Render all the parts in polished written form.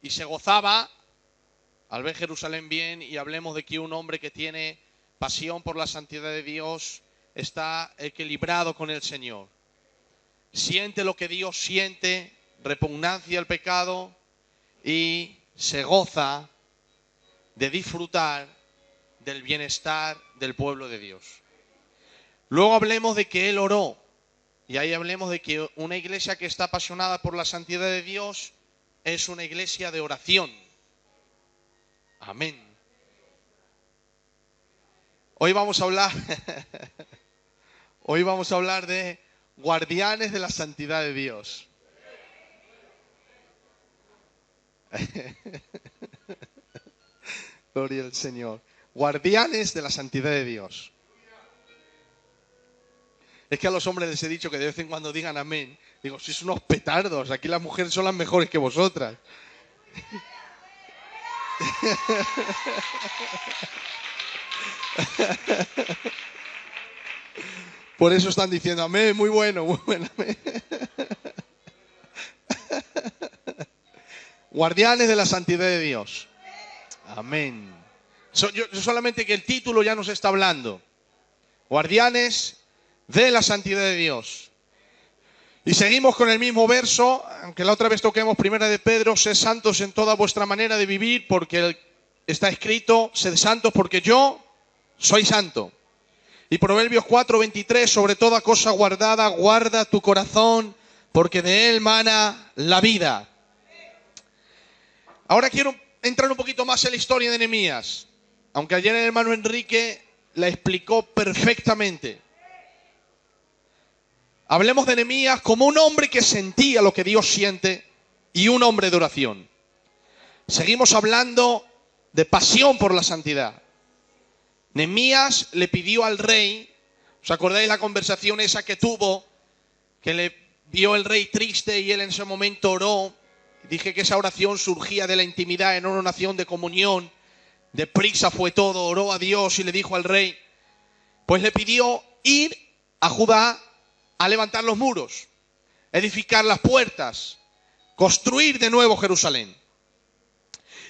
y se gozaba al ver Jerusalén bien, y hablemos de que un hombre que tiene pasión por la santidad de Dios está equilibrado con el Señor. Siente lo que Dios siente, repugnancia al pecado, y se goza de disfrutar del bienestar del pueblo de Dios. Luego hablemos de que él oró, y ahí hablemos de que una iglesia que está apasionada por la santidad de Dios es una iglesia de oración. Amén. Hoy vamos a hablar de guardianes de la santidad de Dios. Gloria al Señor. Guardianes de la santidad de Dios. Es que a los hombres les he dicho que de vez en cuando digan amén. Digo, sois unos petardos, aquí las mujeres son las mejores que vosotras. Por eso están diciendo amén, muy bueno, amén. Guardianes de la santidad de Dios. Amén. Yo solamente que el título ya nos está hablando. Guardianes de la santidad de Dios. Y seguimos con el mismo verso, aunque la otra vez toquemos primera de Pedro: sed santos en toda vuestra manera de vivir, porque está escrito, sed santos porque yo soy santo. Y Proverbios 4:23, sobre toda cosa guardada, guarda tu corazón, porque de él mana la vida. Ahora quiero entrar un poquito más en la historia de Nehemías, aunque ayer el hermano Enrique la explicó perfectamente. Hablemos de Nehemías como un hombre que sentía lo que Dios siente y un hombre de oración. Seguimos hablando de pasión por la santidad. Nehemías le pidió al rey, ¿os acordáis la conversación esa que tuvo? Que le vio el rey triste y él en ese momento oró. Dije que esa oración surgía de la intimidad, en una oración de comunión. Deprisa fue todo, oró a Dios y le dijo al rey, pues le pidió ir a Judá a levantar los muros, edificar las puertas, construir de nuevo Jerusalén.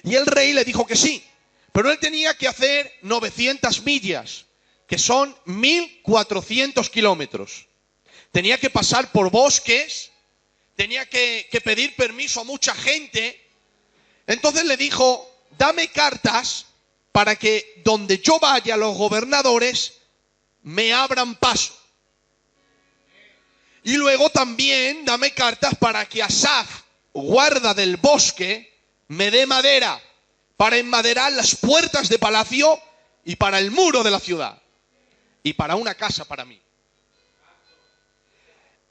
Y el rey le dijo que sí, pero él tenía que hacer 900 millas, que son 1400 kilómetros. Tenía que pasar por bosques, tenía que pedir permiso a mucha gente. Entonces le dijo, dame cartas para que donde yo vaya los gobernadores me abran paso. Y luego también dame cartas para que Asaf, guarda del bosque, me dé madera para enmaderar las puertas de palacio y para el muro de la ciudad y para una casa para mí.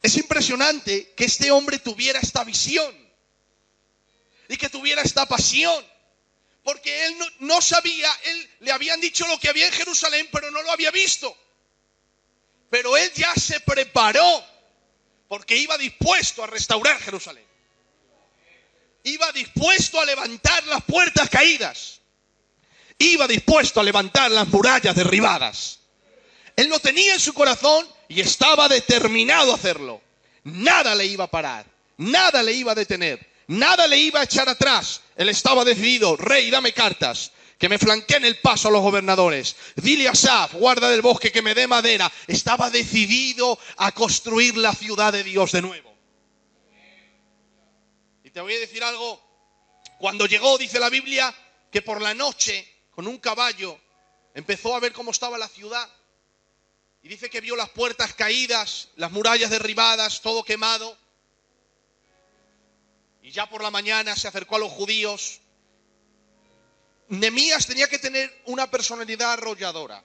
Es impresionante que este hombre tuviera esta visión y que tuviera esta pasión, porque él no sabía, le habían dicho lo que había en Jerusalén, pero no lo había visto. Pero él ya se preparó, porque iba dispuesto a restaurar Jerusalén. Iba dispuesto a levantar las puertas caídas. Iba dispuesto a levantar las murallas derribadas. Él lo tenía en su corazón y estaba determinado a hacerlo. Nada le iba a parar, nada le iba a detener, nada le iba a echar atrás. Él estaba decidido, rey, dame cartas, que me flanqueen el paso a los gobernadores. Dile a Asaf, guarda del bosque, que me dé madera. Estaba decidido a construir la ciudad de Dios de nuevo. Y te voy a decir algo. Cuando llegó, dice la Biblia, que por la noche, con un caballo, empezó a ver cómo estaba la ciudad. Y dice que vio las puertas caídas, las murallas derribadas, todo quemado. Y ya por la mañana se acercó a los judíos. Nehemías tenía que tener una personalidad arrolladora,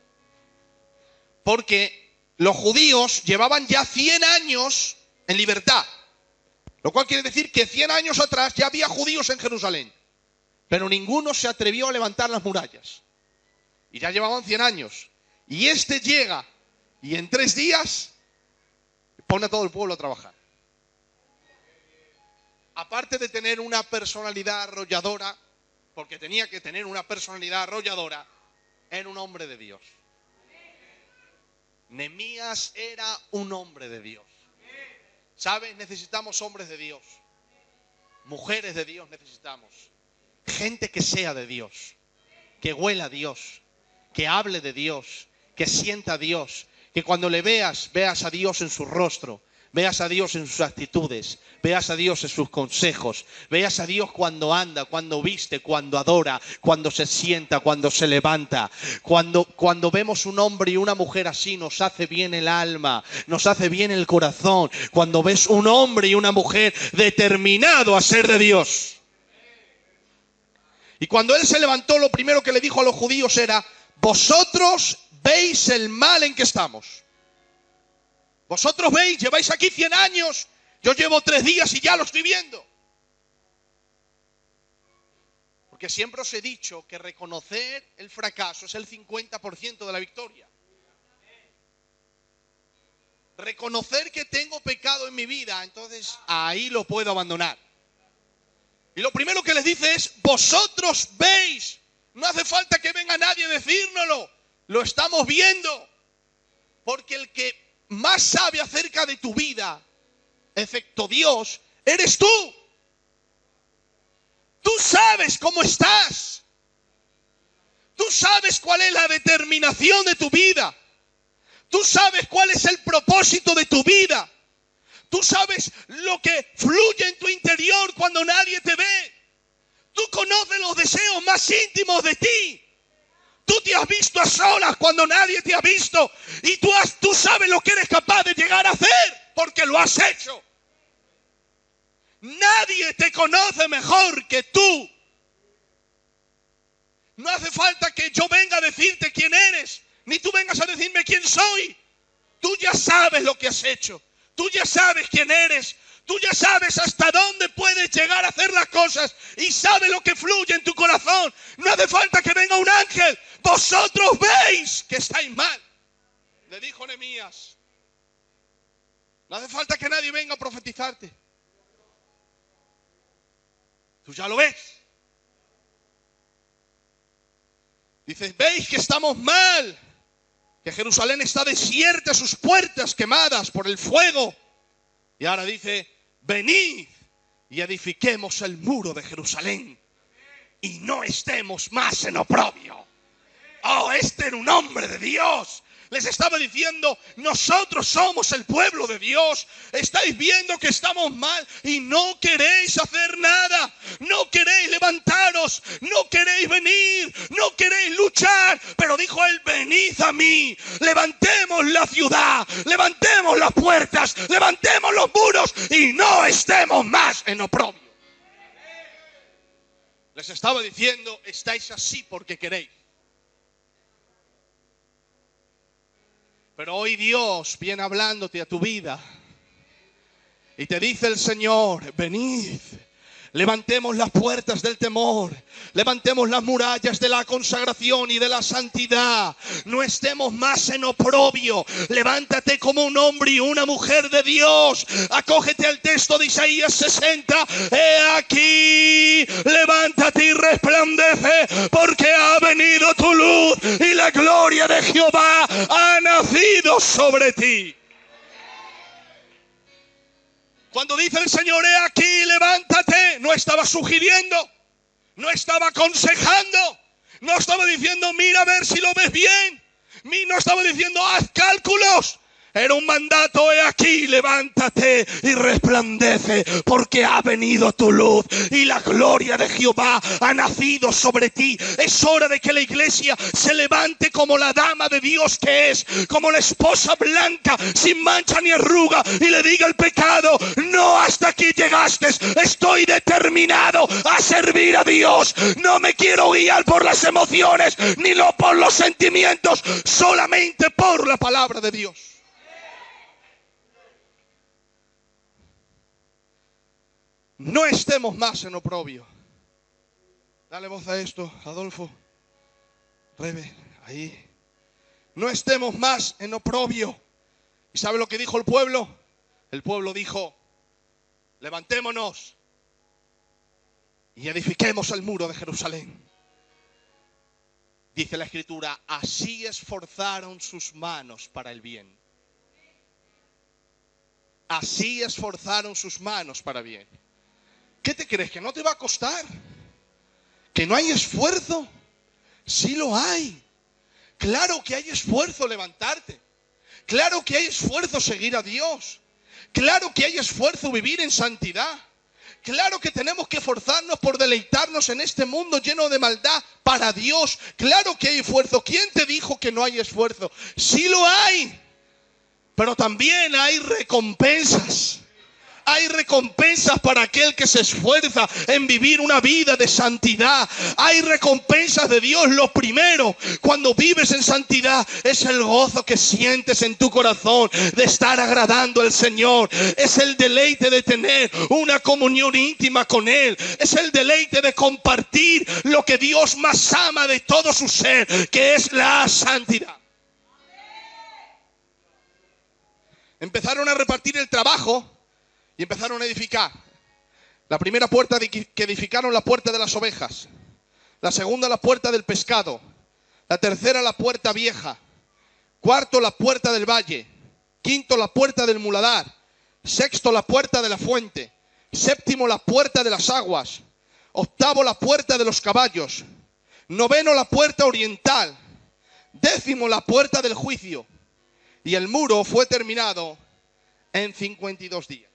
porque los judíos llevaban ya 100 años en libertad, lo cual quiere decir que 100 años atrás ya había judíos en Jerusalén, pero ninguno se atrevió a levantar las murallas, y ya llevaban 100 años, y este llega y en 3 días pone a todo el pueblo a trabajar. Aparte de tener una personalidad arrolladora, porque tenía que tener una personalidad arrolladora, era un hombre de Dios. Nehemías era un hombre de Dios. ¿Sabes? Necesitamos hombres de Dios. Mujeres de Dios necesitamos. Gente que sea de Dios, que huela a Dios, que hable de Dios, que sienta a Dios, que cuando le veas, veas a Dios en su rostro, veas a Dios en sus actitudes, veas a Dios en sus consejos, veas a Dios cuando anda, cuando viste, cuando adora, cuando se sienta, cuando se levanta. Cuando vemos un hombre y una mujer así, nos hace bien el alma, nos hace bien el corazón. Cuando ves un hombre y una mujer determinado a ser de Dios. Y cuando él se levantó, lo primero que le dijo a los judíos era: vosotros veis el mal en que estamos. Vosotros veis, lleváis aquí 100 años, yo llevo 3 días y ya lo estoy viendo. Porque siempre os he dicho que reconocer el fracaso es el 50% de la victoria. Reconocer que tengo pecado en mi vida, entonces ahí lo puedo abandonar. Y lo primero que les dice es: vosotros veis. No hace falta que venga nadie a decírnoslo. Lo estamos viendo. Porque el que más sabe acerca de tu vida, excepto Dios, eres tú. Tú sabes cómo estás. Tú sabes cuál es la determinación de tu vida. Tú sabes cuál es el propósito de tu vida. Tú sabes lo que fluye en tu interior cuando nadie te ve. Tú conoces los deseos más íntimos de ti. Tú te has visto a solas cuando nadie te ha visto. Y tú sabes lo que eres capaz de llegar a hacer porque lo has hecho. Nadie te conoce mejor que tú. No hace falta que yo venga a decirte quién eres, ni tú vengas a decirme quién soy. Tú ya sabes lo que has hecho. Tú ya sabes quién eres. Tú ya sabes hasta dónde puedes llegar a hacer las cosas y sabes lo que fluye en tu corazón. No hace falta que venga un ángel. Vosotros veis que estáis mal, le dijo Nehemías. No hace falta que nadie venga a profetizarte. Tú ya lo ves. Dices: veis que estamos mal, que Jerusalén está desierta, sus puertas quemadas por el fuego. Y ahora dice: venid y edifiquemos el muro de Jerusalén y no estemos más en oprobio. Oh, este era un hombre de Dios. Les estaba diciendo: nosotros somos el pueblo de Dios. Estáis viendo que estamos mal y no queréis hacer nada. No queréis levantaros. No queréis venir. No queréis luchar. Pero dijo él: venid a mí. Levantemos la ciudad. Levantemos las puertas. Levantemos los muros y no estemos más en oprobio. Les estaba diciendo: estáis así porque queréis. Pero hoy Dios viene hablándote a tu vida y te dice el Señor: venid, levantemos las puertas del temor, levantemos las murallas de la consagración y de la santidad. No estemos más en oprobio. Levántate como un hombre y una mujer de Dios. Acógete al texto de Isaías 60. He aquí, levántate y resplandece, porque ha venido tu luz y la gloria de Jehová ha nacido sobre ti. Cuando dice el Señor: he aquí, levántate, no estaba sugiriendo, no estaba aconsejando, no estaba diciendo: mira a ver si lo ves bien, no estaba diciendo: haz cálculos. Era un mandato: he aquí, levántate y resplandece, porque ha venido tu luz y la gloria de Jehová ha nacido sobre ti. Es hora de que la iglesia se levante como la dama de Dios que es, como la esposa blanca, sin mancha ni arruga, y le diga al pecado: no, hasta aquí llegaste, estoy determinado a servir a Dios. No me quiero guiar por las emociones, ni por los sentimientos, solamente por la palabra de Dios. No estemos más en oprobio. Dale voz a esto, Adolfo. Rebe, ahí. No estemos más en oprobio. ¿Y sabe lo que dijo el pueblo? El pueblo dijo: levantémonos y edifiquemos el muro de Jerusalén. Dice la Escritura: así esforzaron sus manos para el bien. Así esforzaron sus manos para bien. ¿Qué te crees? ¿Que no te va a costar? ¿Que no hay esfuerzo? Sí lo hay. Claro que hay esfuerzo levantarte. Claro que hay esfuerzo seguir a Dios. Claro que hay esfuerzo vivir en santidad. Claro que tenemos que esforzarnos por deleitarnos en este mundo lleno de maldad para Dios. Claro que hay esfuerzo. ¿Quién te dijo que no hay esfuerzo? Sí lo hay. Pero también hay recompensas. Hay recompensas para aquel que se esfuerza en vivir una vida de santidad. Hay recompensas de Dios. Lo primero, cuando vives en santidad, es el gozo que sientes en tu corazón de estar agradando al Señor. Es el deleite de tener una comunión íntima con Él. Es el deleite de compartir lo que Dios más ama de todo su ser, que es la santidad. Empezaron a repartir el trabajo y empezaron a edificar. La primera puerta que edificaron, la puerta de las ovejas. La segunda, la puerta del pescado. La tercera, la puerta vieja. Cuarto, la puerta del valle. Quinto, la puerta del muladar. Sexto, la puerta de la fuente. Séptimo, la puerta de las aguas. Octavo, la puerta de los caballos. Noveno, la puerta oriental. Décimo, la puerta del juicio. Y el muro fue terminado en 52 días.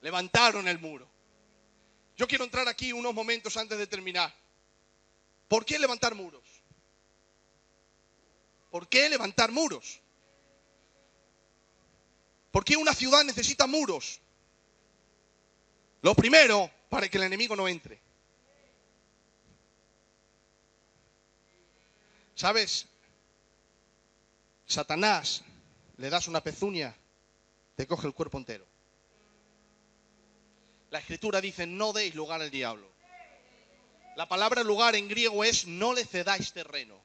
Levantaron el muro. Yo quiero entrar aquí unos momentos antes de terminar. ¿Por qué levantar muros? ¿Por qué levantar muros? ¿Por qué una ciudad necesita muros? Lo primero, para que el enemigo no entre. ¿Sabes? Satanás, le das una pezuña, te coge el cuerpo entero. La Escritura dice, no deis lugar al diablo. La palabra lugar en griego es no le cedáis terreno.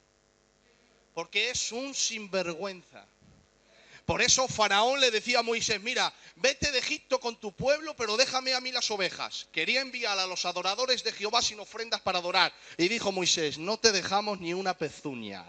Porque es un sinvergüenza. Por eso Faraón le decía a Moisés, mira, vete de Egipto con tu pueblo, pero déjame a mí las ovejas. Quería enviar a los adoradores de Jehová sin ofrendas para adorar. Y dijo Moisés, no te dejamos ni una pezuña.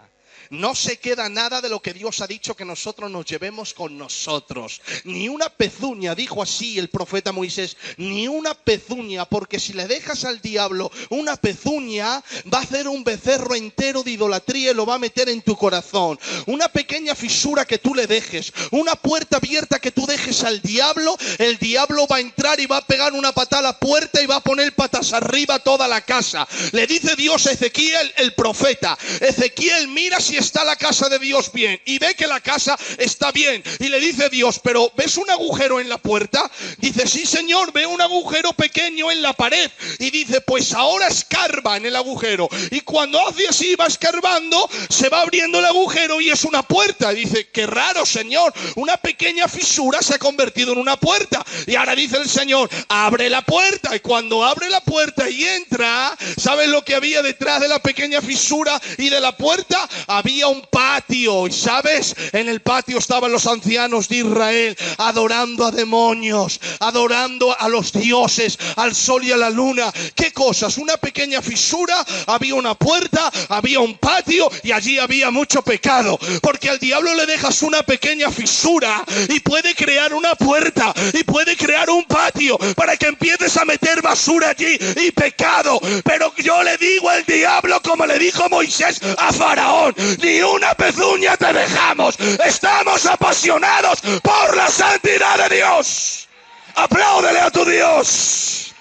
No se queda nada de lo que Dios ha dicho que nosotros nos llevemos con nosotros. Ni una pezuña, dijo así el profeta Moisés, ni una pezuña, porque si le dejas al diablo una pezuña, va a hacer un becerro entero de idolatría y lo va a meter en tu corazón. Una pequeña fisura que tú le dejes, una puerta abierta que tú dejes al diablo, el diablo va a entrar y va a pegar una patada a la puerta y va a poner patas arriba toda la casa. Le dice Dios a Ezequiel, el profeta, Ezequiel, mira si está la casa de Dios bien, y ve que la casa está bien, y le dice Dios, pero ¿ves un agujero en la puerta? Dice, sí señor, veo un agujero pequeño en la pared, y dice, pues ahora escarba en el agujero, y cuando hace así, va escarbando, se va abriendo el agujero y es una puerta. Y dice, qué raro Señor, una pequeña fisura se ha convertido en una puerta, y ahora dice el Señor, abre la puerta, y cuando abre la puerta y entra, ¿sabes lo que había detrás de la pequeña fisura y de la puerta? Había un patio, y ¿sabes? En el patio estaban los ancianos de Israel adorando a demonios, adorando a los dioses, al sol y a la luna. ¿Qué cosas? Una pequeña fisura, había una puerta, había un patio y allí había mucho pecado. Porque al diablo le dejas una pequeña fisura y puede crear una puerta y puede crear un patio para que empieces a meter basura allí y pecado. Pero yo le digo al diablo, como le dijo Moisés a Faraón, ni una pezuña te dejamos. Estamos apasionados por la santidad de Dios. Apláudele a tu Dios.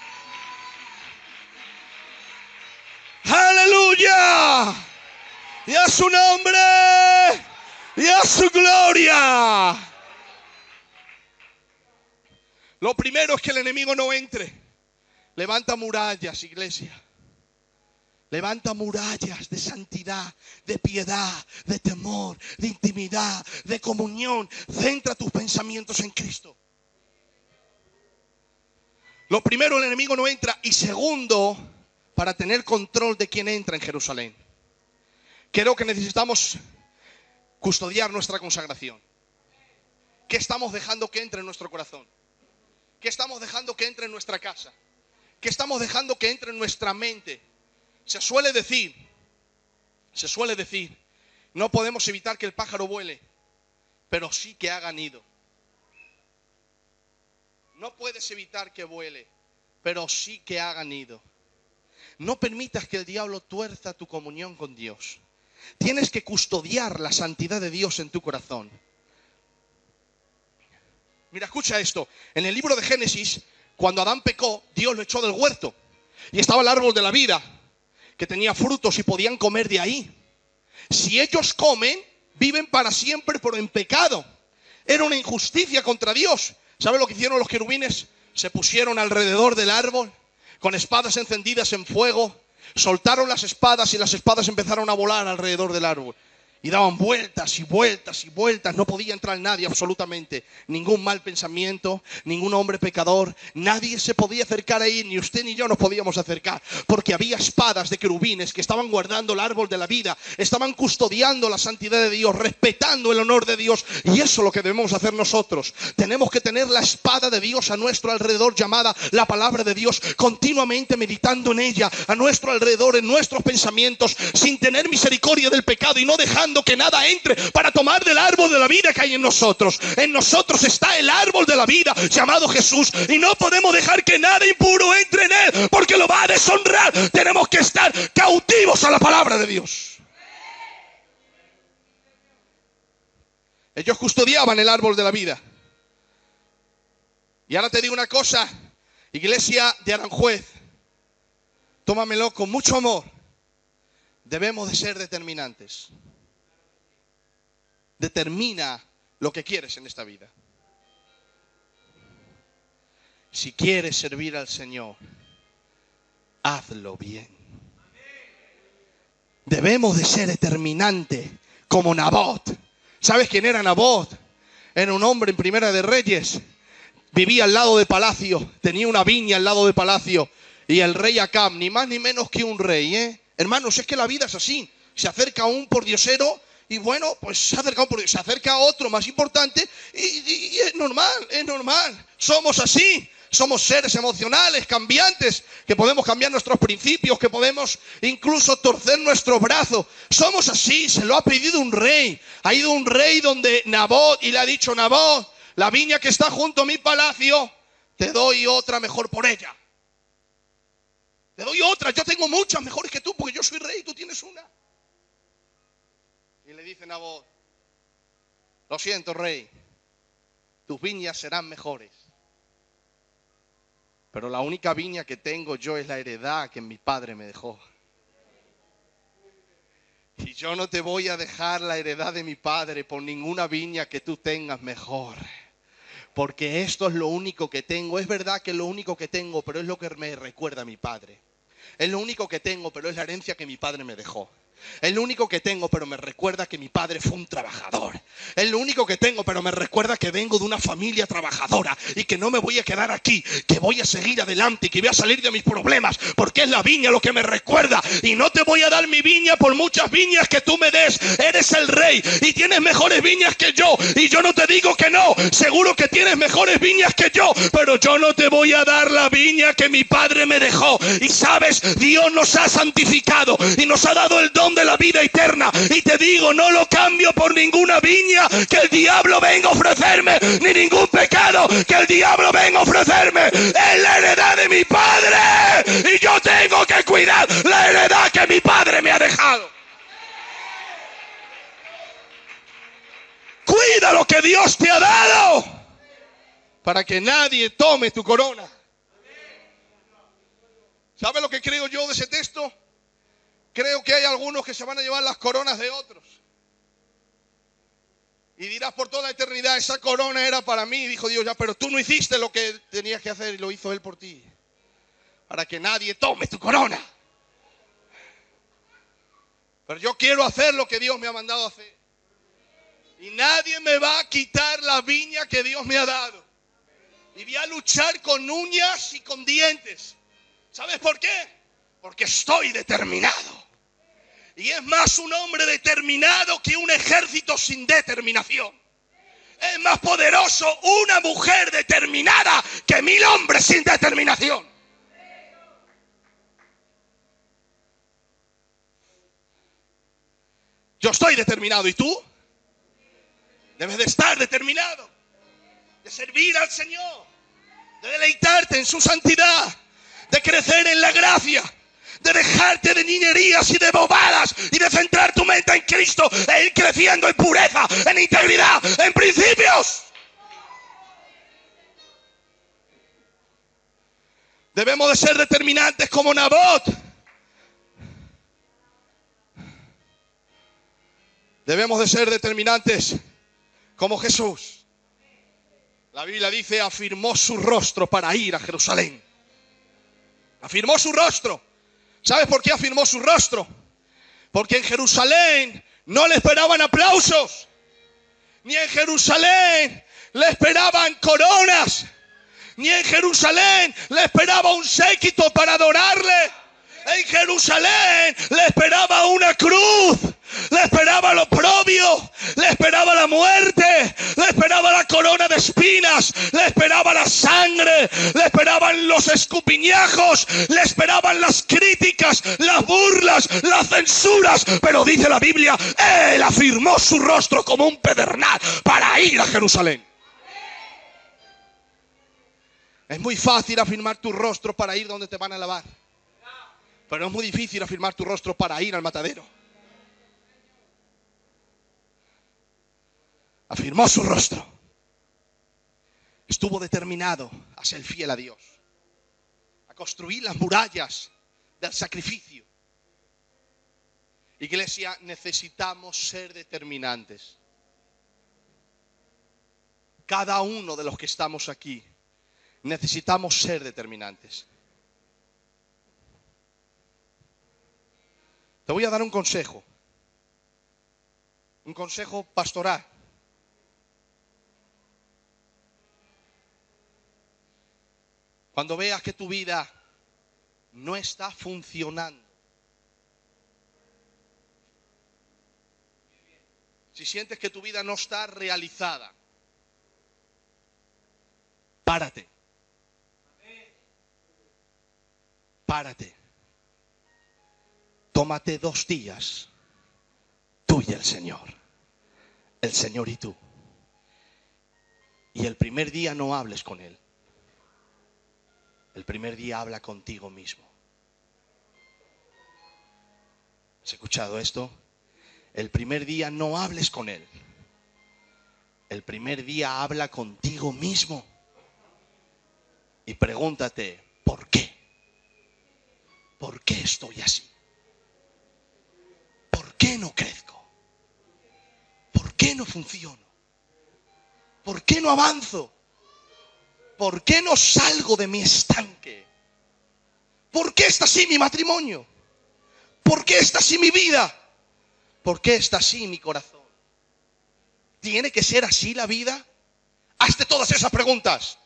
Aleluya. Y a su nombre y a su gloria. Lo primero es que el enemigo no entre. Levanta murallas, iglesia. Levanta murallas de santidad, de piedad, de temor, de intimidad, de comunión. Centra tus pensamientos en Cristo. Lo primero, el enemigo no entra. Y segundo, para tener control de quién entra en Jerusalén, creo que necesitamos custodiar nuestra consagración. ¿Qué estamos dejando que entre en nuestro corazón? ¿Qué estamos dejando que entre en nuestra casa? ¿Qué estamos dejando que entre en nuestra mente? Se suele decir, no podemos evitar que el pájaro vuele, pero sí que haga nido. No puedes evitar que vuele, pero sí que hagan ido. No permitas que el diablo tuerza tu comunión con Dios. Tienes que custodiar la santidad de Dios en tu corazón. Mira, escucha esto. En el libro de Génesis, cuando Adán pecó, Dios lo echó del huerto. Y estaba el árbol de la vida, que tenía frutos y podían comer de ahí. Si ellos comen, viven para siempre, pero en pecado. Era una injusticia contra Dios. ¿Sabe lo que hicieron los querubines? Se pusieron alrededor del árbol, con espadas encendidas en fuego. Soltaron las espadas y las espadas empezaron a volar alrededor del árbol. Y daban vueltas y vueltas y vueltas. No podía entrar nadie absolutamente. Ningún mal pensamiento, ningún hombre pecador. Nadie se podía acercar ahí, ni usted ni yo nos podíamos acercar. Porque había espadas de querubines que estaban guardando el árbol de la vida. Estaban custodiando la santidad de Dios, respetando el honor de Dios. Y eso es lo que debemos hacer nosotros. Tenemos que tener la espada de Dios a nuestro alrededor, llamada la palabra de Dios. Continuamente meditando en ella, a nuestro alrededor, en nuestros pensamientos. Sin tener misericordia del pecado y no dejando que nada entre para tomar del árbol de la vida que hay en nosotros. En nosotros está el árbol de la vida llamado Jesús, y no podemos dejar que nada impuro entre en él, porque lo va a deshonrar. Tenemos que estar cautivos a la palabra de Dios. Ellos custodiaban el árbol de la vida. Y ahora te digo una cosa, iglesia de Aranjuez, tómamelo con mucho amor. Debemos de ser determinantes. Determina lo que quieres en esta vida. Si quieres servir al Señor, hazlo bien. Debemos de ser determinantes como Nabot. ¿Sabes quién era Nabot? Era un hombre en Primera de Reyes. Vivía al lado de palacio, tenía una viña al lado de palacio. Y el rey Acab, ni más ni menos que un rey, Hermanos, es que la vida es así. Se acerca un pordiosero y bueno, pues se acerca a otro más importante y es normal. Somos así. Somos seres emocionales, cambiantes, que podemos cambiar nuestros principios, que podemos incluso torcer nuestro brazo. Somos así, se lo ha pedido un rey. Ha ido un rey donde Nabot y le ha dicho: Nabot, la viña que está junto a mi palacio, te doy otra mejor por ella. Te doy otra, yo tengo muchas mejores que tú, porque yo soy rey y tú tienes una. Y le dice Nabot: lo siento, rey, tus viñas serán mejores, pero la única viña que tengo yo es la heredad que mi padre me dejó. Y yo no te voy a dejar la heredad de mi padre por ninguna viña que tú tengas mejor. Porque esto es lo único que tengo. Es verdad que es lo único que tengo, pero es lo que me recuerda a mi padre. Es lo único que tengo, pero es la herencia que mi padre me dejó. Es lo único que tengo, pero me recuerda que mi padre fue un trabajador. Es lo único que tengo, pero me recuerda que vengo de una familia trabajadora y que no me voy a quedar aquí, que voy a seguir adelante y que voy a salir de mis problemas, porque es la viña lo que me recuerda. Y no te voy a dar mi viña por muchas viñas que tú me des. Eres el rey y tienes mejores viñas que yo, y yo no te digo que no. Seguro que tienes mejores viñas que yo, pero yo no te voy a dar la viña que mi padre me dejó. Y sabes, Dios nos ha santificado y nos ha dado el don de la vida eterna, y te digo, no lo cambio por ninguna viña que el diablo venga a ofrecerme, ni ningún pecado que el diablo venga a ofrecerme. Es la heredad de mi padre y yo tengo que cuidar la heredad que mi padre me ha dejado. Cuida lo que Dios te ha dado para que nadie tome tu corona. ¿Sabe lo que creo yo de ese texto? Creo que hay algunos que se van a llevar las coronas de otros. Y dirás por toda la eternidad: esa corona era para mí. Y dijo Dios: ya, pero tú no hiciste lo que tenías que hacer, y lo hizo Él por ti. Para que nadie tome tu corona. Pero yo quiero hacer lo que Dios me ha mandado hacer. Y nadie me va a quitar la viña que Dios me ha dado. Y voy a luchar con uñas y con dientes. ¿Sabes por qué? Porque estoy determinado. Y es más un hombre determinado que un ejército sin determinación. Es más poderoso una mujer determinada que 1000 hombres sin determinación. Yo estoy determinado, ¿y tú? Debes de estar determinado, de servir al Señor, de deleitarte en su santidad, de crecer en la gracia, de dejarte de niñerías y de bobadas y de centrar tu mente en Cristo e ir creciendo en pureza, en integridad, en principios. Debemos de ser determinantes como Nabot. Debemos de ser determinantes como Jesús. La Biblia dice, afirmó su rostro para ir a Jerusalén. Afirmó su rostro. ¿Sabes por qué afirmó su rostro? Porque en Jerusalén no le esperaban aplausos. Ni en Jerusalén le esperaban coronas. Ni en Jerusalén le esperaba un séquito para adorarle. En Jerusalén le esperaba una cruz. Le esperaba lo oprobio. Le esperaba la muerte. Le esperaba la corona de espinas. Le esperaba la sangre. Le esperaban los escupiñajos. Le esperaban las críticas, las burlas, las censuras. Pero dice la Biblia, él afirmó su rostro como un pedernal para ir a Jerusalén. Es muy fácil afirmar tu rostro para ir donde te van a alabar. Pero es muy difícil afirmar tu rostro para ir al matadero. Afirmó su rostro. Estuvo determinado a ser fiel a Dios. A construir las murallas del sacrificio. Iglesia, necesitamos ser determinantes. Cada uno de los que estamos aquí necesitamos ser determinantes. Te voy a dar un consejo pastoral. Cuando veas que tu vida no está funcionando, si sientes que tu vida no está realizada, párate. Párate. Tómate 2 días, tú y el Señor y tú. Y el primer día no hables con Él. El primer día habla contigo mismo. ¿Has escuchado esto? El primer día no hables con Él. El primer día habla contigo mismo. Y pregúntate, ¿por qué? ¿Por qué estoy así? ¿Por qué no crezco? ¿Por qué no funciono? ¿Por qué no avanzo? ¿Por qué no salgo de mi estanque? ¿Por qué está así mi matrimonio? ¿Por qué está así mi vida? ¿Por qué está así mi corazón? ¿Tiene que ser así la vida? Hazte todas esas preguntas.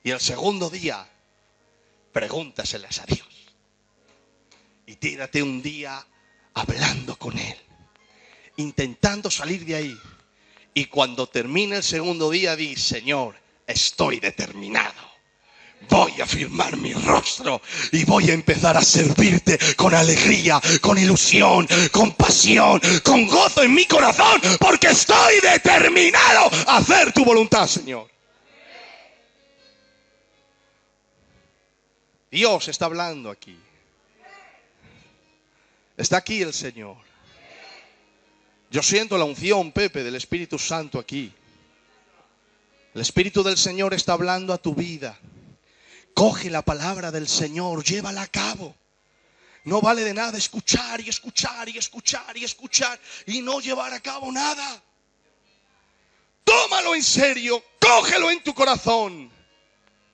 Y el segundo día, pregúntaselas a Dios. Y tírate un día hablando con Él, intentando salir de ahí. Y cuando termine el segundo día, di, Señor, estoy determinado. Voy a firmar mi rostro y voy a empezar a servirte con alegría, con ilusión, con pasión, con gozo en mi corazón, porque estoy determinado a hacer tu voluntad, Señor. Dios está hablando aquí. Está aquí el Señor. Yo siento la unción, Pepe, del Espíritu Santo aquí. El Espíritu del Señor está hablando a tu vida. Coge la palabra del Señor, llévala a cabo. No vale de nada escuchar y escuchar y escuchar y escuchar y no llevar a cabo nada. Tómalo en serio, cógelo en tu corazón.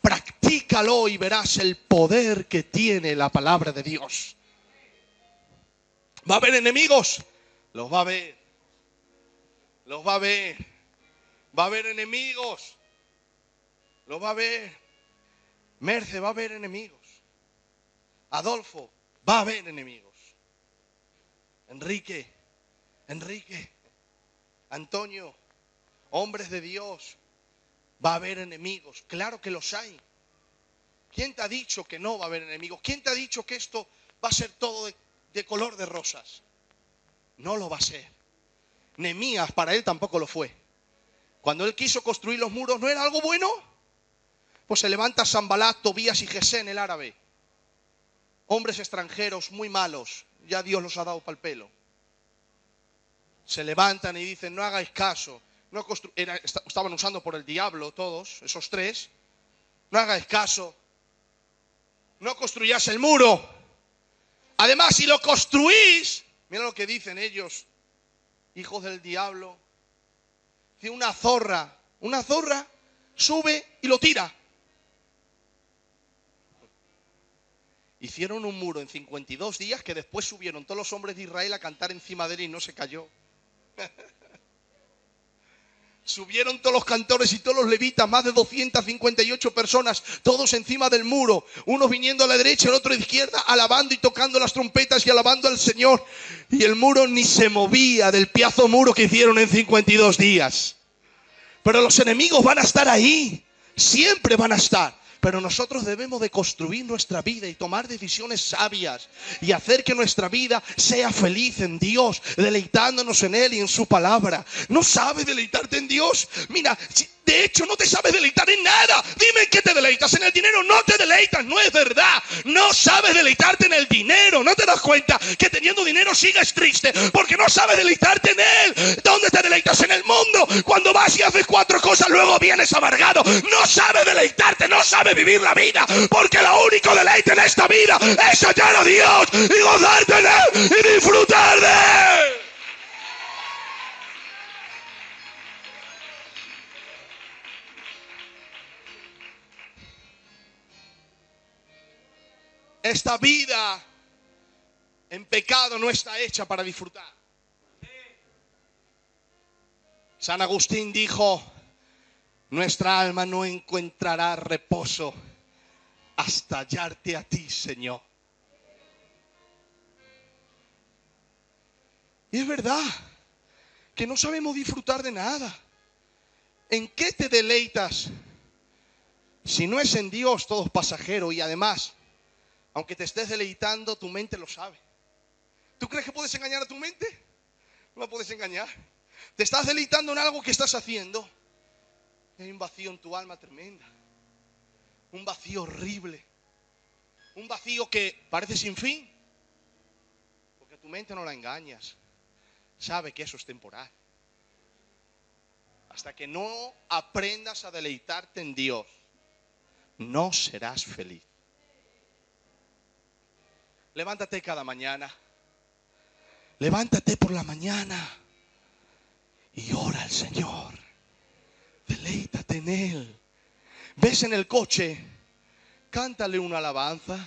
Practícalo y verás el poder que tiene la palabra de Dios. ¿Va a haber enemigos? Los va a haber. Los va a haber. Va a haber enemigos. Los va a haber. Merce, va a haber enemigos. Adolfo, va a haber enemigos. Enrique, Antonio, hombres de Dios, va a haber enemigos. Claro que los hay. ¿Quién te ha dicho que no va a haber enemigos? ¿Quién te ha dicho que esto va a ser todo de color de rosas? No lo va a ser. Nehemías, para él tampoco lo fue. Cuando él quiso construir los muros, ¿no era algo bueno? Pues se levanta Sanbalat, Tobías y Gesén, el árabe. hombres extranjeros muy malos, ya Dios los ha dado pa'l pelo. Se levantan y dicen, no hagáis caso. No estaban usando por el diablo todos, esos tres. No hagáis caso. No construyáis el muro. Además, si lo construís, mira lo que dicen ellos, hijos del diablo. Dice, una zorra sube y lo tira. Hicieron un muro en 52 días que después subieron todos los hombres de Israel a cantar encima de él y no se cayó. Subieron todos los cantores y todos los levitas, más de 258 personas, todos encima del muro, unos viniendo a la derecha, el otro a la izquierda, alabando y tocando las trompetas y alabando al Señor. Y el muro ni se movía del piazo muro que hicieron en 52 días. Pero los enemigos van a estar ahí, siempre van a estar. Pero nosotros debemos de construir nuestra vida y tomar decisiones sabias y hacer que nuestra vida sea feliz en Dios, deleitándonos en Él y en su palabra. ¿No sabes deleitarte en Dios? Mira, de hecho no te sabes deleitar en nada. Dime en qué te deleitas. En el dinero no te deleitas, no es verdad. No sabes deleitarte en el dinero. ¿No te das cuenta que teniendo dinero sigues triste? Porque no sabes deleitarte en Él. ¿Dónde te deleitas? En el mundo. Cuando vas y haces 4 cosas, luego vienes amargado. No sabes deleitarte, no sabes vivir la vida, porque lo único deleite en esta vida es hallar a Dios y gozarte en Él y disfrutar de Él. Esta vida en pecado no está hecha para disfrutar. San Agustín dijo, nuestra alma no encontrará reposo hasta hallarte a ti, Señor. Y es verdad que no sabemos disfrutar de nada. ¿En qué te deleitas? Si no es en Dios, todo es pasajero. Y además, aunque te estés deleitando, tu mente lo sabe. ¿Tú crees que puedes engañar a tu mente? No la puedes engañar. Te estás deleitando en algo que estás haciendo. Hay un vacío en tu alma tremenda. Un vacío horrible. Un vacío que parece sin fin. Porque a tu mente no la engañas. Sabe que eso es temporal. Hasta que no aprendas a deleitarte en Dios, no serás feliz. Levántate cada mañana. Levántate por la mañana y ora al Señor. Deleítate en Él. Ves en el coche, cántale una alabanza.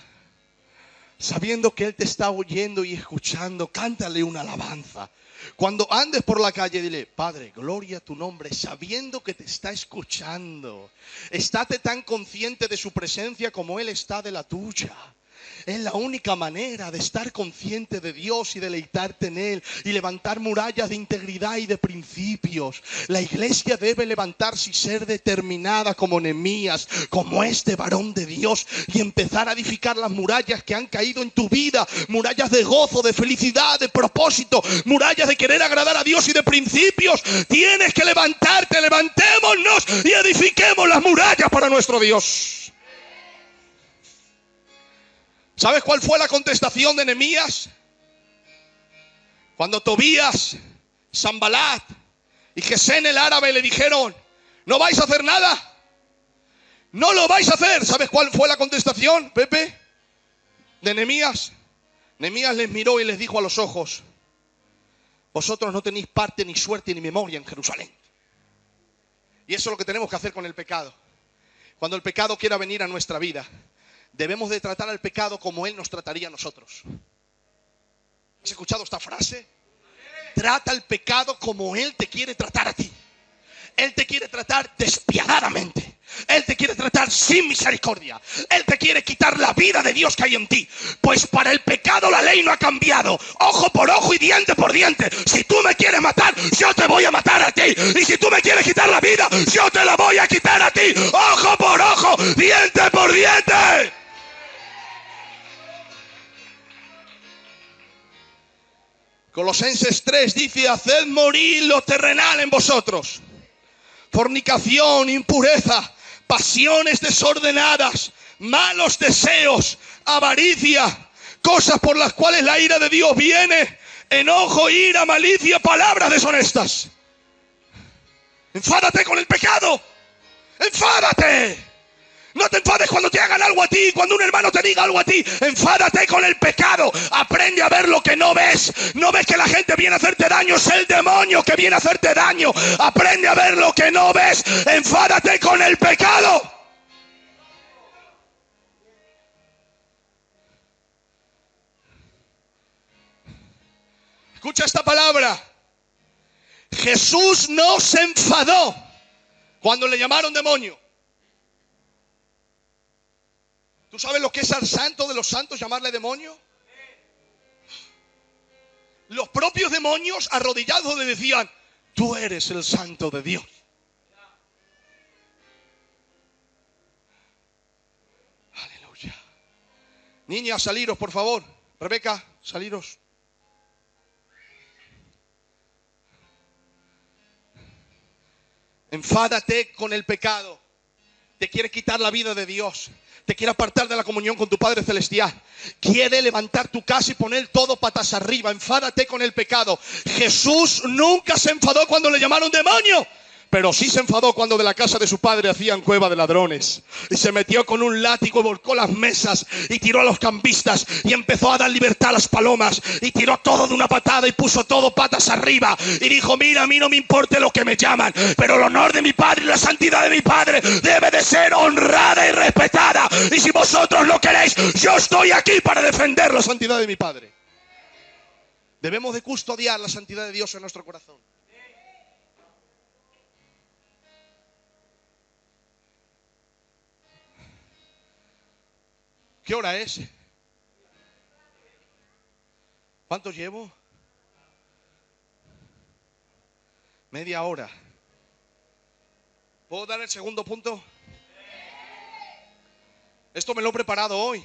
Sabiendo que Él te está oyendo y escuchando, cántale una alabanza. Cuando andes por la calle, dile, Padre, gloria a tu nombre, sabiendo que te está escuchando. Estate tan consciente de su presencia como Él está de la tuya. Es la única manera de estar consciente de Dios y deleitarte en Él y levantar murallas de integridad y de principios. La iglesia debe levantarse y ser determinada como Nehemías, como este varón de Dios, y empezar a edificar las murallas que han caído en tu vida, murallas de gozo, de felicidad, de propósito, murallas de querer agradar a Dios y de principios. Tienes que levantarte, levantémonos y edifiquemos las murallas para nuestro Dios. ¿Sabes cuál fue la contestación de Nehemías? Cuando Tobías, Sanbalat y Gesén el árabe le dijeron, ¿no vais a hacer nada? ¿No lo vais a hacer? ¿Sabes cuál fue la contestación, Pepe? De Nehemías. Nehemías les miró y les dijo a los ojos, vosotros no tenéis parte ni suerte ni memoria en Jerusalén. Y eso es lo que tenemos que hacer con el pecado. Cuando el pecado quiera venir a nuestra vida, debemos de tratar al pecado como Él nos trataría a nosotros. ¿Has escuchado esta frase? Trata al pecado como Él te quiere tratar a ti. Él te quiere tratar despiadadamente. Él te quiere tratar sin misericordia. Él te quiere quitar la vida de Dios que hay en ti. Pues para el pecado la ley no ha cambiado. Ojo por ojo y diente por diente. Si tú me quieres matar, yo te voy a matar a ti. Y si tú me quieres quitar la vida, yo te la voy a quitar a ti. Ojo por ojo, diente por diente. Colosenses 3 dice, haced morir lo terrenal en vosotros. Fornicación, impureza, pasiones desordenadas, malos deseos, avaricia, cosas por las cuales la ira de Dios viene: enojo, ira, malicia, palabras deshonestas. Enfádate con el pecado. Enfádate. No te enfades cuando te hagan algo a ti, cuando un hermano te diga algo a ti. Enfádate con el pecado. Aprende a ver lo que no ves. No ves que la gente viene a hacerte daño, es el demonio que viene a hacerte daño. Aprende a ver lo que no ves. Enfádate con el pecado. Escucha esta palabra. Jesús no se enfadó cuando le llamaron demonio. ¿Tú sabes lo que es al santo de los santos llamarle demonio? Los propios demonios arrodillados le decían: tú eres el santo de Dios. Aleluya. Niñas, saliros, por favor. Rebeca, saliros. Enfádate con el pecado. Te quiere quitar la vida de Dios. Te quiere apartar de la comunión con tu Padre Celestial. Quiere levantar tu casa y poner todo patas arriba. Enfádate con el pecado. Jesús nunca se enfadó cuando le llamaron demonio, pero sí se enfadó cuando de la casa de su padre hacían cueva de ladrones. Y se metió con un látigo y volcó las mesas y tiró a los cambistas y empezó a dar libertad a las palomas y tiró todo de una patada y puso todo patas arriba y dijo: mira, a mí no me importa lo que me llaman, pero el honor de mi padre y la santidad de mi padre debe de ser honrada y respetada. Y si vosotros lo queréis, yo estoy aquí para defender la santidad de mi padre. Debemos de custodiar la santidad de Dios en nuestro corazón. ¿Qué hora es? ¿Cuánto llevo? Media hora. ¿Puedo dar el segundo punto? Esto me lo he preparado hoy.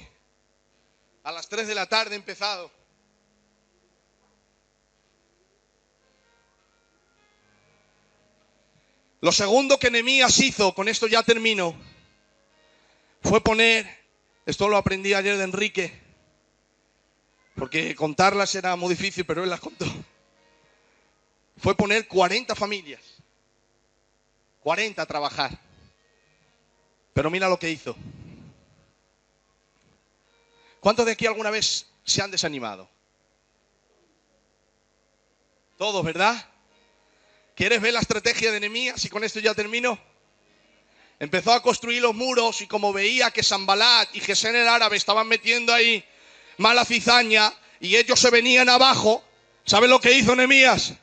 A las 3 de la tarde he empezado. Lo segundo que Nehemías hizo, con esto ya termino, fue poner... Esto lo aprendí ayer de Enrique, porque contarlas era muy difícil, pero él las contó. Fue poner 40 familias, 40 a trabajar. Pero mira lo que hizo. ¿Cuántos de aquí alguna vez se han desanimado? Todos, ¿verdad? ¿Quieres ver la estrategia de Nehemías? Y con esto ya termino. Empezó a construir los muros y como veía que Sanbalat y Gesén el árabe estaban metiendo ahí mala cizaña y ellos se venían abajo, ¿sabes lo que hizo Nehemías?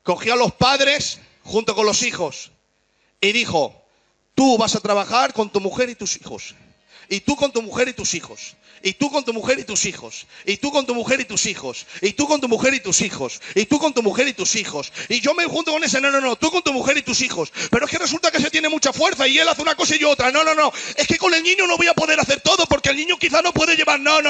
Cogió a los padres junto con los hijos y dijo: tú vas a trabajar con tu mujer y tus hijos. Y tú con tu mujer y tus hijos. Y tú con tu mujer y tus hijos. Y tú con tu mujer y tus hijos. Y tú con tu mujer y tus hijos. Y tú con tu mujer y tus hijos. Y yo me junto con ese. No, tú con tu mujer y tus hijos. Pero es que resulta que se tiene mucha fuerza y él hace una cosa y yo otra. No. Es que con el niño no voy a poder hacer todo porque el niño quizá no puede llevar. No.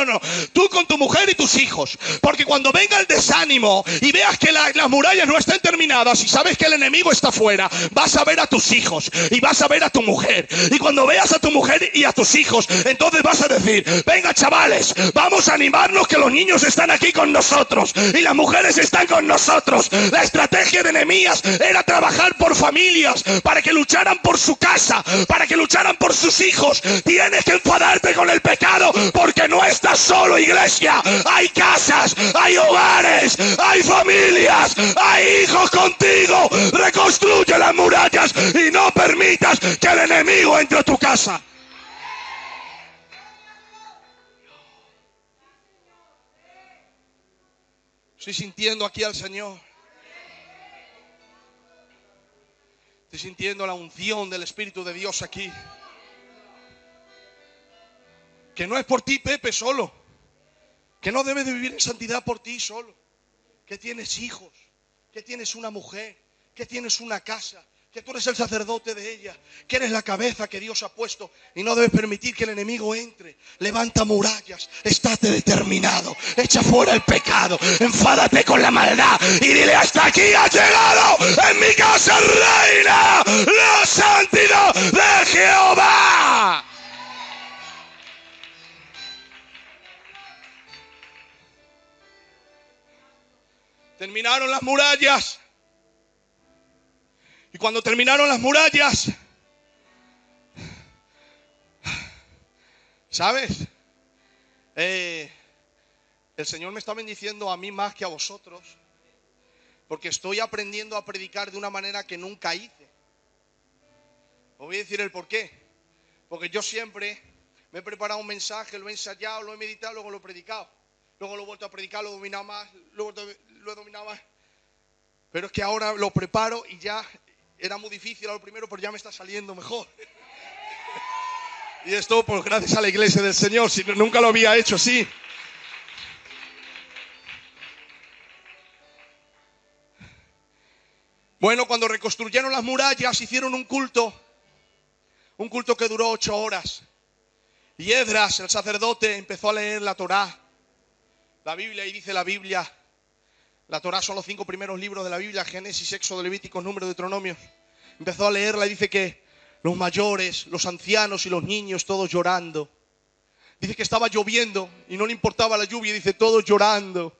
Tú con tu mujer y tus hijos. Porque cuando venga el desánimo y veas que las murallas no están terminadas y sabes que el enemigo está fuera, vas a ver a tus hijos y vas a ver a tu mujer. Y cuando veas a tu mujer y a tus hijos, entonces vas a decir: venga, chavales, vamos a animarnos, que los niños están aquí con nosotros y las mujeres están con nosotros. La estrategia de Nehemías era trabajar por familias, para que lucharan por su casa, para que lucharan por sus hijos. Tienes que enfadarte con el pecado porque no estás solo, iglesia. Hay casas, hay hogares, hay familias, hay hijos contigo. Reconstruye las murallas y no permitas que el enemigo entre a tu casa. Estoy sintiendo aquí al Señor. Estoy sintiendo la unción del Espíritu de Dios aquí. Que no es por ti, Pepe, solo. Que no debes de vivir en santidad por ti solo. Que tienes hijos, que tienes una mujer, que tienes una casa, que tú eres el sacerdote de ella, que eres la cabeza que Dios ha puesto y no debes permitir que el enemigo entre. Levanta murallas, estate determinado, echa fuera el pecado, enfádate con la maldad y dile: hasta aquí ha llegado, en mi casa reina la santidad de Jehová. Terminaron las murallas. Y cuando terminaron las murallas, ¿sabes? El Señor me está bendiciendo a mí más que a vosotros, porque estoy aprendiendo a predicar de una manera que nunca hice. Os voy a decir el por qué. Porque yo siempre me he preparado un mensaje, lo he ensayado, lo he meditado, luego lo he predicado. Luego lo he vuelto a predicar, lo he dominado más, luego lo he dominado más. Pero es que ahora lo preparo y ya era muy difícil a lo primero, pero ya me está saliendo mejor. Y esto pues gracias a la iglesia del Señor, si nunca lo había hecho así. Bueno, cuando reconstruyeron las murallas, hicieron un culto que duró 8 horas. Y Esdras, el sacerdote, empezó a leer la Torá, la Biblia, y dice la Biblia, la Torá son los 5 primeros libros de la Biblia, Génesis, Éxodo, Levítico, Número, Deuteronomio. Empezó a leerla y dice que los mayores, los ancianos y los niños, todos llorando. Dice que estaba lloviendo y no le importaba la lluvia, dice todos llorando.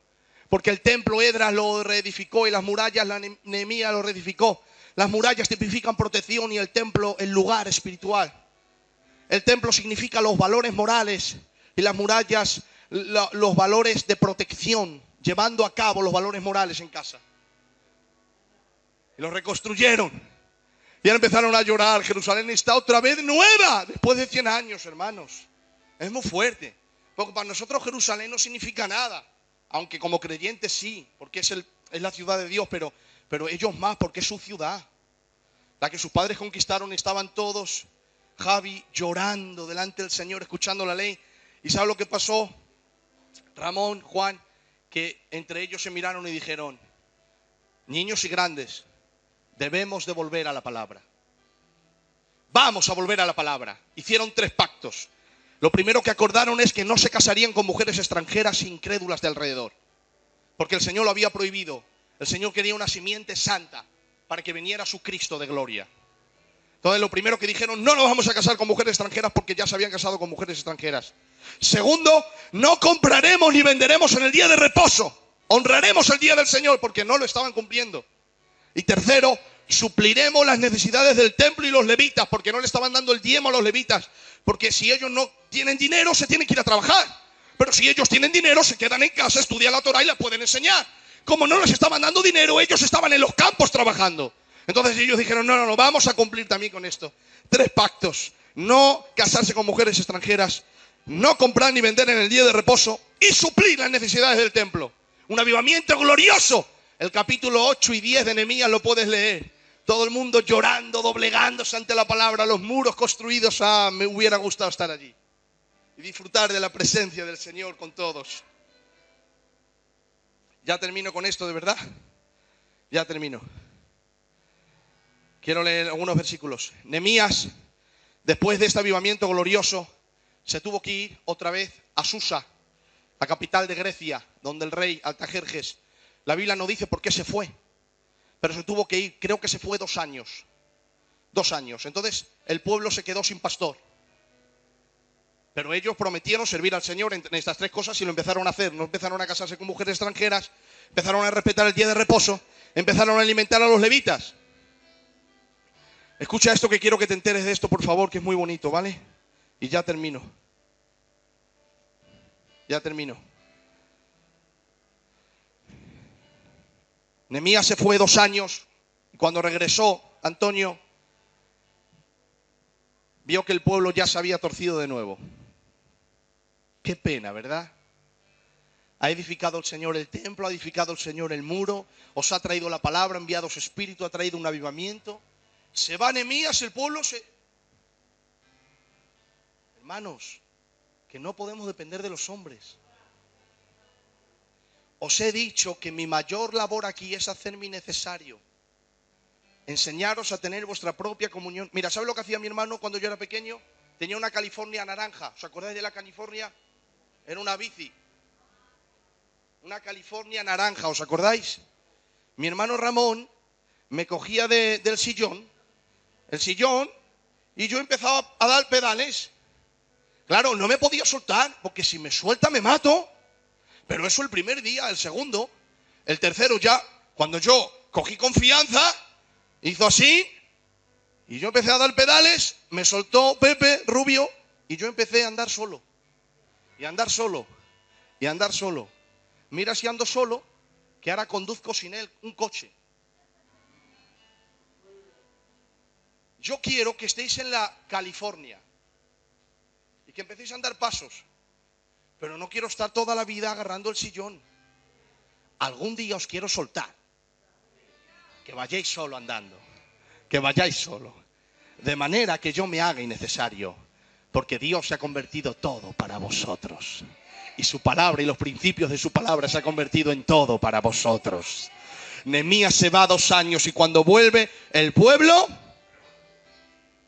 Porque el templo Esdras lo reedificó y las murallas Nehemías lo reedificó. Las murallas tipifican protección y el templo el lugar espiritual. El templo significa los valores morales y las murallas los valores de protección, llevando a cabo los valores morales en casa. Y lo reconstruyeron. Y ahora empezaron a llorar. Jerusalén está otra vez nueva después de 100 años, hermanos. Es muy fuerte. Porque para nosotros Jerusalén no significa nada. Aunque como creyentes sí, porque es la ciudad de Dios, pero ellos más, porque es su ciudad. La que sus padres conquistaron, estaban todos, Javi, llorando delante del Señor, escuchando la ley. ¿Y sabe lo que pasó? Ramón, Juan, que entre ellos se miraron y dijeron, niños y grandes, debemos de volver a la palabra. Vamos a volver a la palabra. Hicieron 3 pactos. Lo primero que acordaron es que no se casarían con mujeres extranjeras incrédulas de alrededor. Porque el Señor lo había prohibido. El Señor quería una simiente santa para que viniera su Cristo de gloria. Entonces lo primero que dijeron, no nos vamos a casar con mujeres extranjeras porque ya se habían casado con mujeres extranjeras. Segundo, no compraremos ni venderemos en el día de reposo. Honraremos el día del Señor porque no lo estaban cumpliendo. Y tercero, supliremos las necesidades del templo y los levitas, porque no le estaban dando el diezmo a los levitas, porque si ellos no tienen dinero se tienen que ir a trabajar, pero si ellos tienen dinero se quedan en casa, estudian la Torah y la pueden enseñar. Como no les estaban dando dinero, ellos estaban en los campos trabajando. Entonces ellos dijeron, no, vamos a cumplir también con esto. 3 pactos: no casarse con mujeres extranjeras, no comprar ni vender en el día de reposo y suplir las necesidades del templo. Un avivamiento glorioso. El capítulo 8 y 10 de Nehemías lo puedes leer. Todo el mundo llorando, doblegándose ante la palabra, los muros construidos. Me hubiera gustado estar allí y disfrutar de la presencia del Señor con todos. Ya termino con esto, de verdad. Ya termino. Quiero leer algunos versículos. Nehemías, después de este avivamiento glorioso, se tuvo que ir otra vez a Susa, la capital de Grecia, donde el rey Artajerjes. La Biblia no dice por qué se fue, pero se tuvo que ir. Creo que se fue 2 años. 2 años. Entonces el pueblo se quedó sin pastor. Pero ellos prometieron servir al Señor en estas 3 cosas y lo empezaron a hacer. No empezaron a casarse con mujeres extranjeras, empezaron a respetar el día de reposo, empezaron a alimentar a los levitas. Escucha esto, que quiero que te enteres de esto, por favor, que es muy bonito, ¿vale? Y ya termino. Ya termino. Nehemías se fue 2 años y cuando regresó, Antonio vio que el pueblo ya se había torcido de nuevo. Qué pena, ¿verdad? Ha edificado el Señor el templo, ha edificado el Señor el muro, os ha traído la palabra, ha enviado su espíritu, ha traído un avivamiento. Se va Nehemías, el pueblo se... Hermanos, que no podemos depender de los hombres. Os he dicho que mi mayor labor aquí es hacer mi necesario. Enseñaros a tener vuestra propia comunión. Mira, ¿sabes lo que hacía mi hermano cuando yo era pequeño? Tenía una California naranja. ¿Os acordáis de la California? Era una bici. Una California naranja, ¿os acordáis? Mi hermano Ramón me cogía del sillón, el sillón, y yo empezaba a dar pedales. Claro, no me podía soltar, porque si me suelta me mato. Pero eso el primer día. El segundo, El tercero ya, cuando yo cogí confianza, hizo así, y yo empecé a dar pedales, me soltó Pepe, Rubio, y yo empecé a andar solo. Y a andar solo. Y a andar solo. Mira si ando solo, que ahora conduzco sin él un coche. Yo quiero que estéis en la California y que empecéis a andar pasos. Pero no quiero estar toda la vida agarrando el sillón. Algún día os quiero soltar. Que vayáis solo andando. Que vayáis solo. De manera que yo me haga innecesario. Porque Dios se ha convertido todo para vosotros. Y su palabra y los principios de su palabra se ha convertido en todo para vosotros. Nehemías se va 2 años y cuando vuelve el pueblo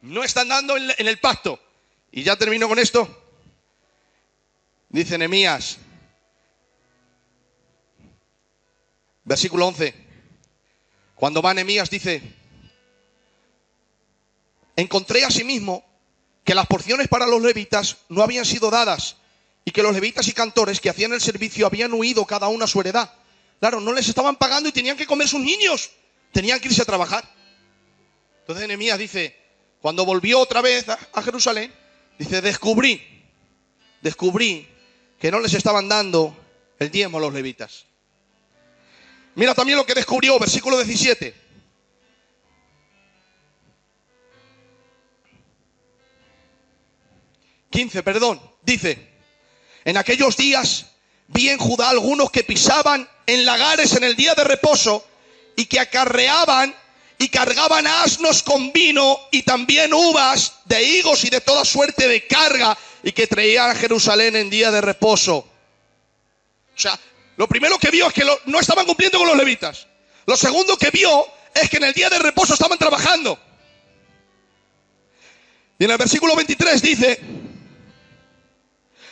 no está andando en el pacto. Y ya termino con esto. Dice Nehemías, versículo 11. Cuando va Nehemías dice: encontré asimismo que las porciones para los levitas no habían sido dadas y que los levitas y cantores que hacían el servicio habían huido cada uno a su heredad. Claro, no les estaban pagando y tenían que comer sus niños. Tenían que irse a trabajar. Entonces Nehemías dice, cuando volvió otra vez a Jerusalén, dice, descubrí que no les estaban dando el diezmo a los levitas. Mira también lo que descubrió, versículo 17. Dice, en aquellos días vi en Judá algunos que pisaban en lagares en el día de reposo y que acarreaban y cargaban asnos con vino y también uvas de higos y de toda suerte de carga y que traían a Jerusalén en día de reposo. O sea, lo primero que vio es que no estaban cumpliendo con los levitas. Lo segundo que vio es que en el día de reposo estaban trabajando. Y en el versículo 23 dice,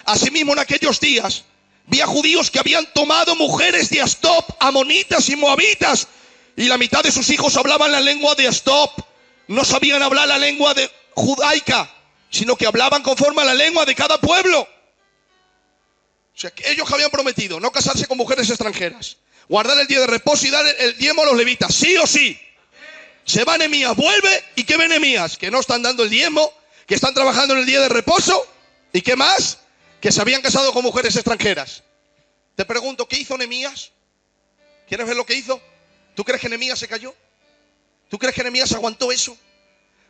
asimismo en aquellos días vi a judíos que habían tomado mujeres de Asdod, amonitas y moabitas, y la mitad de sus hijos hablaban la lengua de Asdod, no sabían hablar la lengua judaica, sino que hablaban conforme a la lengua de cada pueblo. O sea, que ellos habían prometido no casarse con mujeres extranjeras, guardar el día de reposo y dar el diezmo a los levitas, sí o sí. Se va Nehemías, vuelve, ¿y qué ve Nehemías? Que no están dando el diezmo, que están trabajando en el día de reposo, ¿y qué más? Que se habían casado con mujeres extranjeras. Te pregunto, ¿qué hizo Nehemías? ¿Quieres ver lo que hizo? ¿Tú crees que Nehemías se cayó? ¿Tú crees que Nehemías aguantó eso?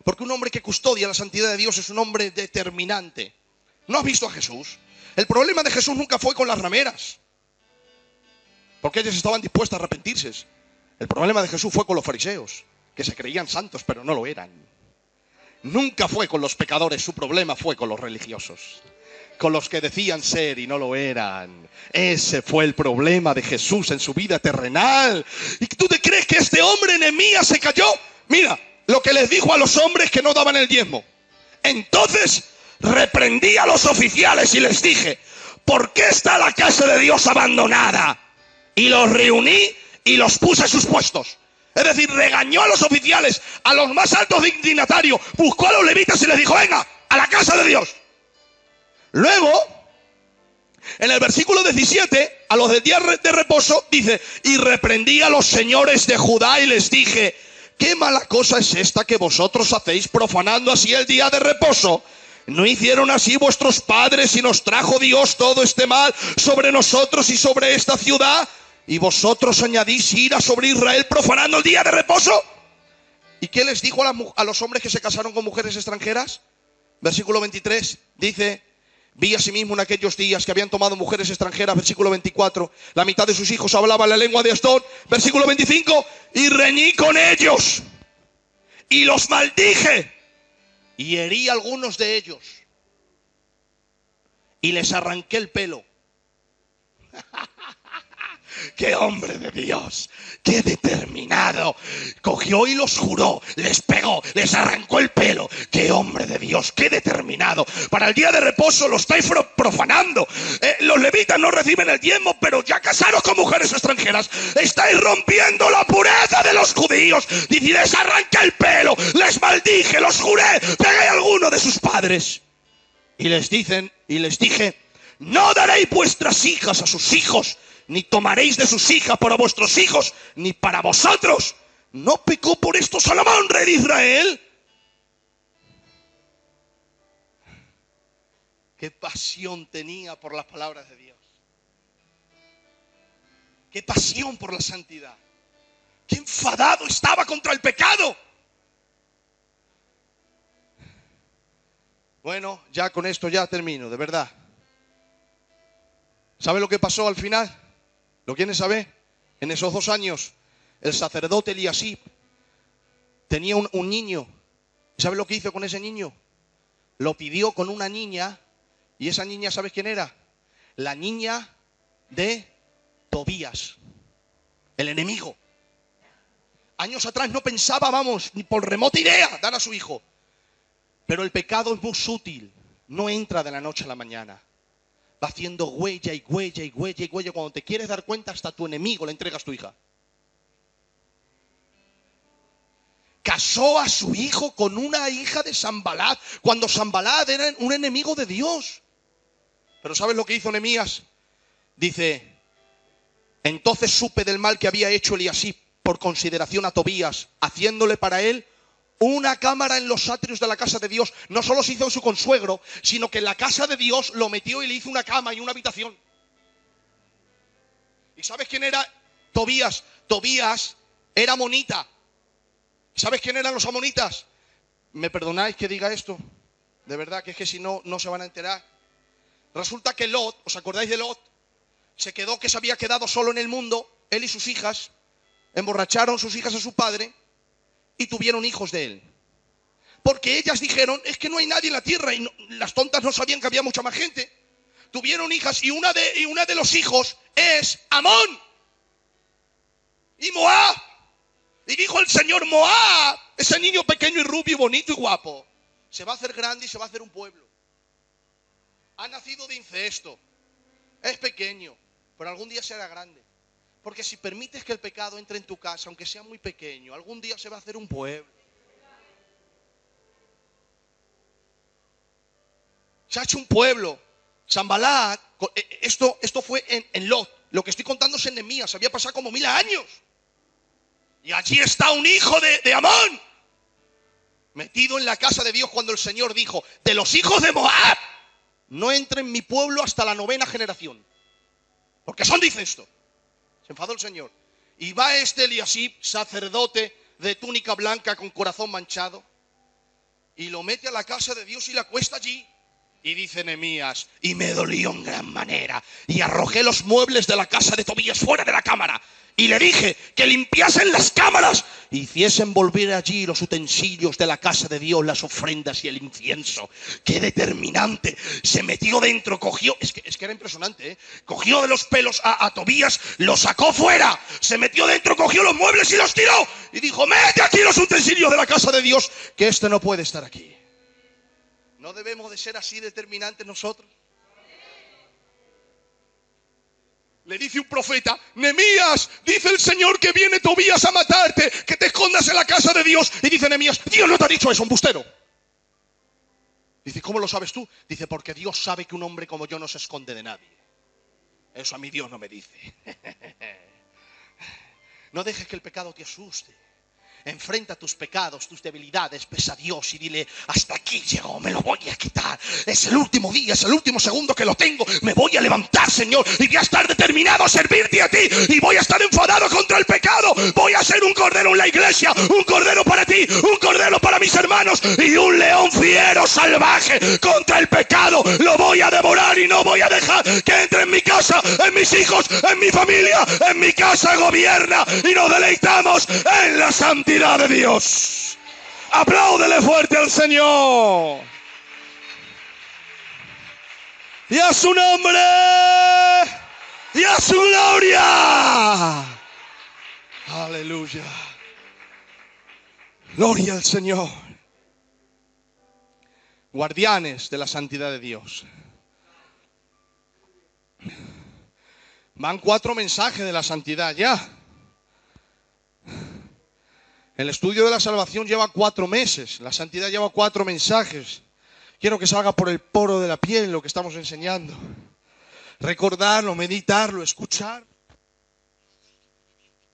Porque un hombre que custodia la santidad de Dios es un hombre determinante. ¿No has visto a Jesús? El problema de Jesús nunca fue con las rameras, porque ellos estaban dispuestos a arrepentirse. El problema de Jesús fue con los fariseos, que se creían santos pero no lo eran. Nunca fue con los pecadores, su problema fue con los religiosos, con los que decían ser y no lo eran. Ese fue el problema de Jesús en su vida terrenal. ¿Y tú te crees que este hombre Nehemías se cayó? Mira lo que les dijo a los hombres que no daban el diezmo. Entonces reprendí a los oficiales y les dije, ¿por qué está la casa de Dios abandonada? Y los reuní y los puse en sus puestos. Es decir, regañó a los oficiales, a los más altos dignatarios, buscó a los levitas y les dijo, venga, a la casa de Dios. Luego, en el versículo 17, a los del día de reposo, dice, y reprendí a los señores de Judá y les dije, ¿qué mala cosa es esta que vosotros hacéis profanando así el día de reposo? ¿No hicieron así vuestros padres y nos trajo Dios todo este mal sobre nosotros y sobre esta ciudad? ¿Y vosotros añadís ira sobre Israel profanando el día de reposo? ¿Y qué les dijo a los hombres que se casaron con mujeres extranjeras? Versículo 23 dice, vi asimismo en aquellos días que habían tomado mujeres extranjeras. Versículo 24, la mitad de sus hijos hablaban la lengua de Asdod. Versículo 25, y reñí con ellos y los maldije y herí a algunos de ellos y les arranqué el pelo. ¡Qué hombre de Dios! ¡Qué determinado! Cogió y los juró, les pegó, les arrancó el pelo. ¡Qué hombre de Dios! ¡Qué determinado! Para el día de reposo lo estáis profanando. Los levitas no reciben el diezmo, pero ya casaros con mujeres extranjeras. Estáis rompiendo la pureza de los judíos. Dice, les arranqué el pelo, les maldije, los juré, pegué a alguno de sus padres. Y les dije, no daréis vuestras hijas a sus hijos, ni tomaréis de sus hijas para vuestros hijos, ni para vosotros. ¿No pecó por esto Salomón, rey de Israel? Qué pasión tenía por las palabras de Dios. Qué pasión por la santidad. Qué enfadado estaba contra el pecado. Bueno, ya con esto ya termino, de verdad. ¿Sabe lo que pasó al final? ¿Lo quieren saber? En esos 2 años, el sacerdote Eliasib tenía un niño. ¿Sabe lo que hizo con ese niño? Lo pidió con una niña. Y esa niña, ¿sabes quién era? La niña de Tobías, el enemigo. Años atrás no pensaba, vamos, ni por remota idea dar a su hijo. Pero el pecado es muy sutil. No entra de la noche a la mañana. Va haciendo huella y huella y huella y huella. Cuando te quieres dar cuenta, hasta a tu enemigo le entregas tu hija. Casó a su hijo con una hija de Sanbalat, cuando Sanbalat era un enemigo de Dios. Pero ¿sabes lo que hizo Nehemías? Dice, entonces supe del mal que había hecho Eliasib por consideración a Tobías, haciéndole para él una cámara en los atrios de la casa de Dios. No solo se hizo su consuegro, sino que en la casa de Dios lo metió y le hizo una cama y una habitación. ¿Y sabes quién era Tobías? Tobías era amonita. ¿Sabes quién eran los amonitas? ¿Me perdonáis que diga esto? De verdad que es que si no, no se van a enterar. Resulta que Lot, ¿os acordáis de Lot? Se quedó, que se había quedado solo en el mundo, él y sus hijas, emborracharon sus hijas a su padre y tuvieron hijos de él. Porque ellas dijeron, es que no hay nadie en la tierra, y no, las tontas no sabían que había mucha más gente. Tuvieron hijas y una de los hijos es Amón y Moab. Y dijo el Señor, Moab, ese niño pequeño y rubio y bonito y guapo, se va a hacer grande y se va a hacer un pueblo. Ha nacido de incesto, es pequeño, pero algún día será grande. Porque si permites que el pecado entre en tu casa, aunque sea muy pequeño, algún día se va a hacer un pueblo. Se ha hecho un pueblo. Sanbalat, esto fue en Lot. Lo que estoy contando es en Nehemías, había pasado como 1000 años. Y allí está un hijo de Amón, metido en la casa de Dios, cuando el Señor dijo, de los hijos de Moab, no entre en mi pueblo hasta la 9ª generación, porque son de incesto. Se enfadó el Señor. Y va este Eliasib, sacerdote de túnica blanca con corazón manchado, y lo mete a la casa de Dios y la acuesta allí. Y dice Nehemías, y me dolió en gran manera, y arrojé los muebles de la casa de Tobías fuera de la cámara, y le dije que limpiasen las cámaras, y hiciesen volver allí los utensilios de la casa de Dios, las ofrendas y el incienso. ¡Qué determinante! Se metió dentro, cogió, es que era impresionante, cogió de los pelos a Tobías, lo sacó fuera, se metió dentro, cogió los muebles y los tiró, y dijo, mete aquí los utensilios de la casa de Dios, que este no puede estar aquí. ¿No debemos de ser así determinantes nosotros? Le dice un profeta, Nehemías, dice el Señor que viene Tobías a matarte, que te escondas en la casa de Dios. Y dice Nehemías, Dios no te ha dicho eso, embustero. Dice, ¿cómo lo sabes tú? Dice, porque Dios sabe que un hombre como yo no se esconde de nadie. Eso a mí Dios no me dice. No dejes que el pecado te asuste. Enfrenta tus pecados, tus debilidades, pesa a Dios y dile, hasta aquí llegó, me lo voy a quitar. Es el último día, es el último segundo que lo tengo. Me voy a levantar, Señor, y voy a estar determinado a servirte a ti. Y voy a estar enfadado contra el pecado. Voy a ser un cordero en la iglesia, un cordero para ti, un cordero para mis hermanos y un león fiero, salvaje contra el pecado. Lo voy a devorar y no voy a dejar que entre en mi casa, en mis hijos, en mi familia, en mi casa. Gobierna y nos deleitamos en la santidad de Dios. Apláudele fuerte al Señor. Y a su nombre y a su gloria. Aleluya. Gloria al Señor. Guardianes de la santidad de Dios. Van 4 mensajes de la santidad ya. El estudio de la salvación lleva 4 meses. La santidad lleva 4 mensajes. Quiero que salga por el poro de la piel lo que estamos enseñando. Recordarlo, meditarlo, escuchar.